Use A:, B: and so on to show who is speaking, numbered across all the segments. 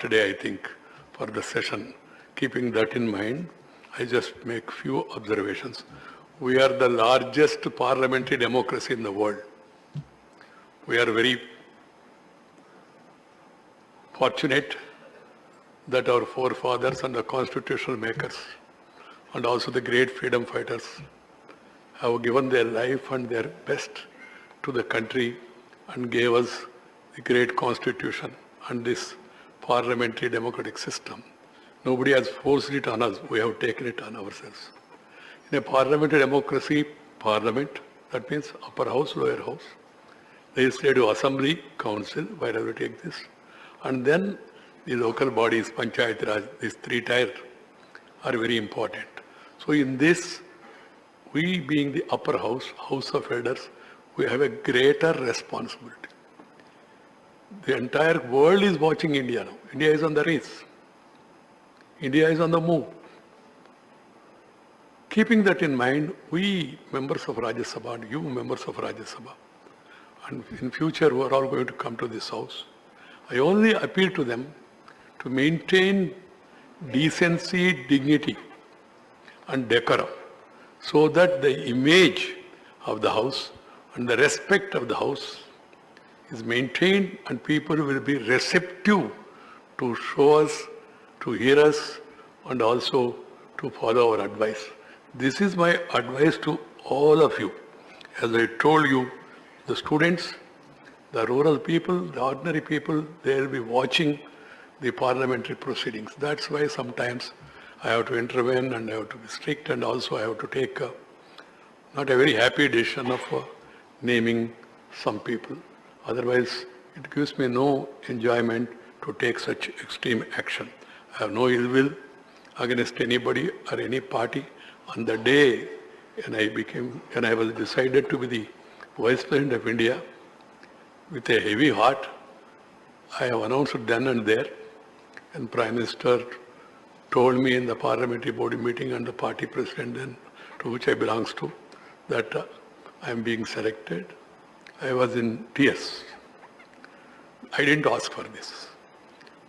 A: today, I think, for the session. Keeping that in mind, I just make few observations. We are the largest parliamentary democracy in the world. We are very fortunate that our forefathers and the constitutional makers and also the great freedom fighters have given their life and their best to the country and gave us the great constitution and this parliamentary democratic system. Nobody has forced it on us. We have taken it on ourselves. In a parliamentary democracy, parliament, that means upper house, lower house, legislative assembly, council, wherever you take this, and then the local bodies, panchayat raj, these three tier are very important. So in this, we being the upper house, house of elders, we have a greater responsibility. The entire world is watching India now. India is on the race. India is on the move. Keeping that in mind, we members of Rajya Sabha and you members of Rajya Sabha, and in future we are all going to come to this house, I only appeal to them to maintain decency, dignity and decorum so that the image of the house and the respect of the house is maintained and people will be receptive to show us, to hear us and also to follow our advice. This is my advice to all of you. As I told you, the students, the rural people, the ordinary people, they will be watching the parliamentary proceedings. That's why sometimes I have to intervene and I have to be strict and also I have to take not a very happy decision of naming some people. Otherwise, it gives me no enjoyment to take such extreme action. I have no ill will against anybody or any party. On the day when I was decided to be the Vice President of India, with a heavy heart, I have announced then and there, and Prime Minister told me in the parliamentary body meeting and the party president then, to which I belongs to, that I am being selected. I was in tears. I didn't ask for this.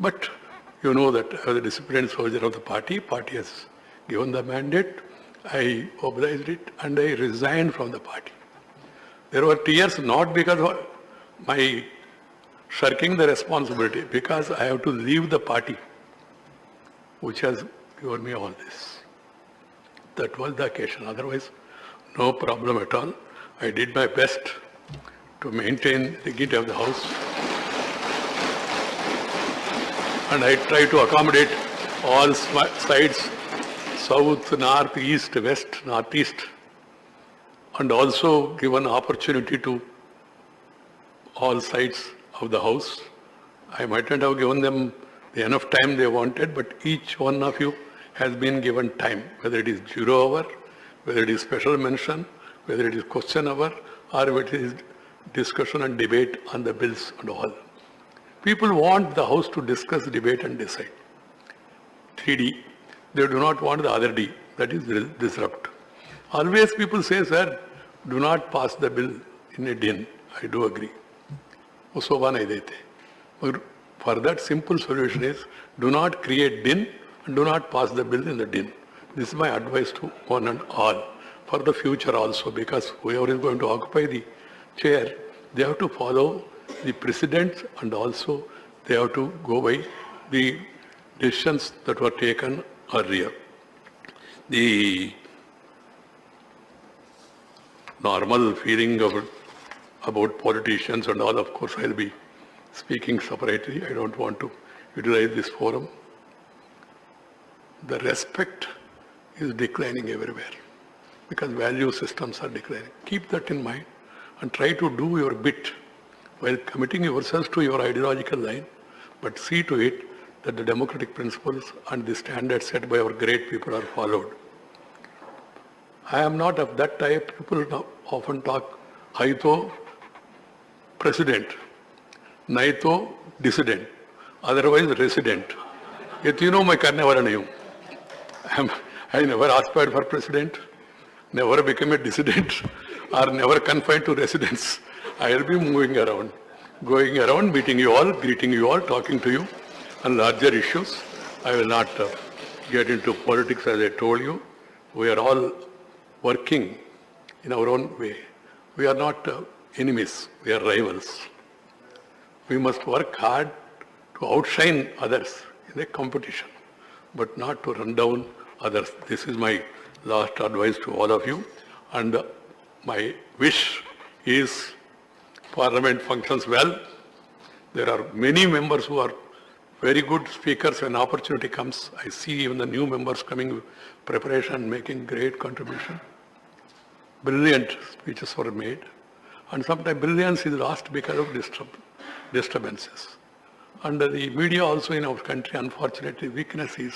A: But you know that I was a disciplined soldier of the party. Party has given the mandate. I obliged it and I resigned from the party. There were tears not because of my shirking the responsibility, because I have to leave the party which has given me all this. That was the occasion. Otherwise, no problem at all. I did my best to maintain the dignity of the house. And I tried to accommodate all sides, south, north, east, west, northeast, and also give an opportunity to all sides of the house. I mightn't have given them enough time they wanted, but each one of you has been given time, whether it is zero hour, whether it is special mention, whether it is question hour, or whether it is discussion and debate on the bills and all. People want the house to discuss, debate and decide. 3D. They do not want the other D, that is disrupt. Always people say, sir, do not pass the bill in a din. I do agree. For that simple solution is, do not create din and do not pass the bill in the din. This is my advice to one and all. For the future also, because whoever is going to occupy the chair, they have to follow the precedents and also they have to go by the decisions that were taken earlier. The normal feeling about politicians and all, of course, I'll be speaking separately. I don't want to utilize this forum. The respect is declining everywhere because value systems are declining. Keep that in mind and try to do your bit while committing yourselves to your ideological line, but see to it that the democratic principles and the standards set by our great people are followed. I am not of that type. People often talk, Aito president, Naito dissident, otherwise resident. Yet you know my karnevaranayam. I never aspired for president, never became a dissident, or never confined to residence. I will be moving around, going around, meeting you all, greeting you all, talking to you, on larger issues. I will not get into politics as I told you. We are all working in our own way. We are not enemies, we are rivals. We must work hard to outshine others in a competition, but not to run down others. This is my last advice to all of you. And my wish is Parliament functions well. There are many members who are very good speakers when opportunity comes. I see even the new members coming with preparation, making great contribution. Brilliant speeches were made. And sometimes brilliance is lost because of disturbances. And the media also in our country, unfortunately, weakness is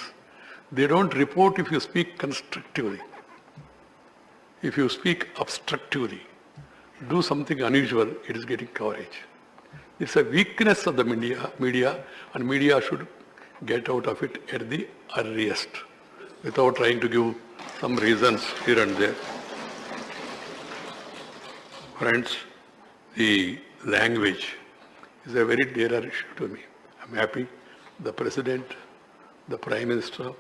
A: they don't report if you speak constructively. If you speak obstructively, do something unusual, it is getting coverage. It's a weakness of the media, and media should get out of it at the earliest, without trying to give some reasons here and there. Friends, the language is a very dear issue to me. I'm happy the President, the Prime Minister,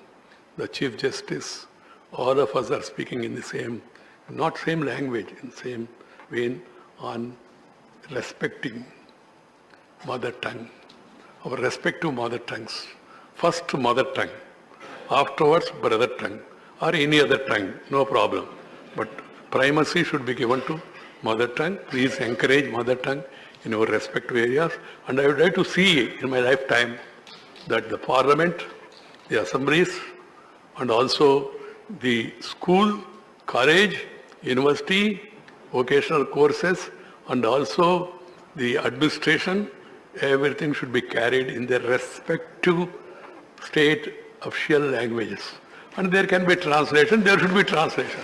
A: the Chief Justice, all of us are speaking in the same, not same language, in same vein on respecting mother tongue, our respective mother tongues. First mother tongue, afterwards brother tongue, or any other tongue, no problem. But primacy should be given to mother tongue. Please encourage mother tongue in our respective areas. And I would like to see in my lifetime that the Parliament, the assemblies, and also the school, college, university, vocational courses, and also the administration, everything should be carried in their respective state official languages. And there can be translation, there should be translation.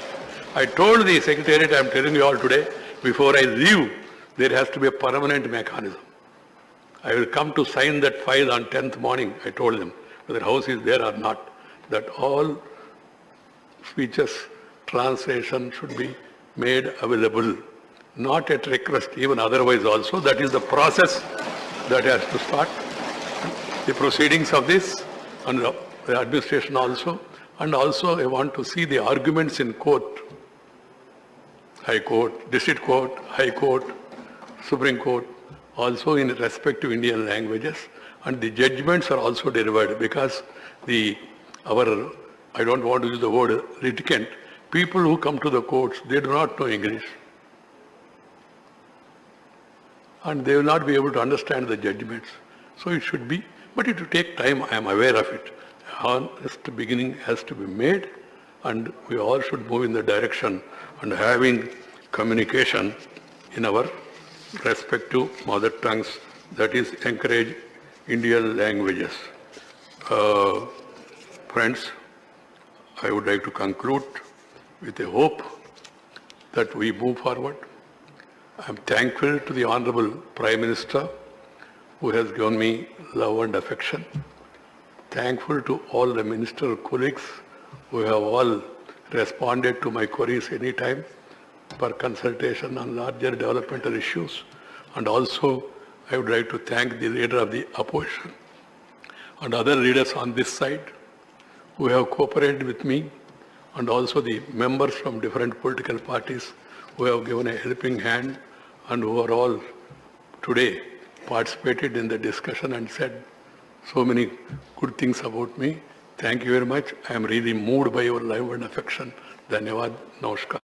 A: I told the Secretariat, I am telling you all today, before I leave, there has to be a permanent mechanism. I will come to sign that file on 10th morning, I told them, whether house is there or not, that all speeches, translation should be made available, not at request, even otherwise also. That is the process that has to start. The proceedings of this and the administration also. And also I want to see the arguments in court, High Court, District Court, High Court, Supreme Court, also in respective Indian languages. And the judgments are also delivered because I don't want to use the word litigant, people who come to the courts, they do not know English. And they will not be able to understand the judgments. So it should be, but it will take time, I am aware of it. Honest beginning has to be made, and we all should move in the direction and having communication in our respective mother tongues, that is encourage Indian languages. Friends, I would like to conclude with a hope that we move forward. I am thankful to the Honorable Prime Minister who has given me love and affection. Thankful to all the ministerial colleagues who have all responded to my queries anytime for consultation on larger developmental issues. And also I would like to thank the leader of the opposition and other leaders on this side who have cooperated with me, and also the members from different political parties who have given a helping hand and who are all today participated in the discussion and said so many good things about me. Thank you very much. I am really moved by your love and affection. Dhanyavad. Namaskar.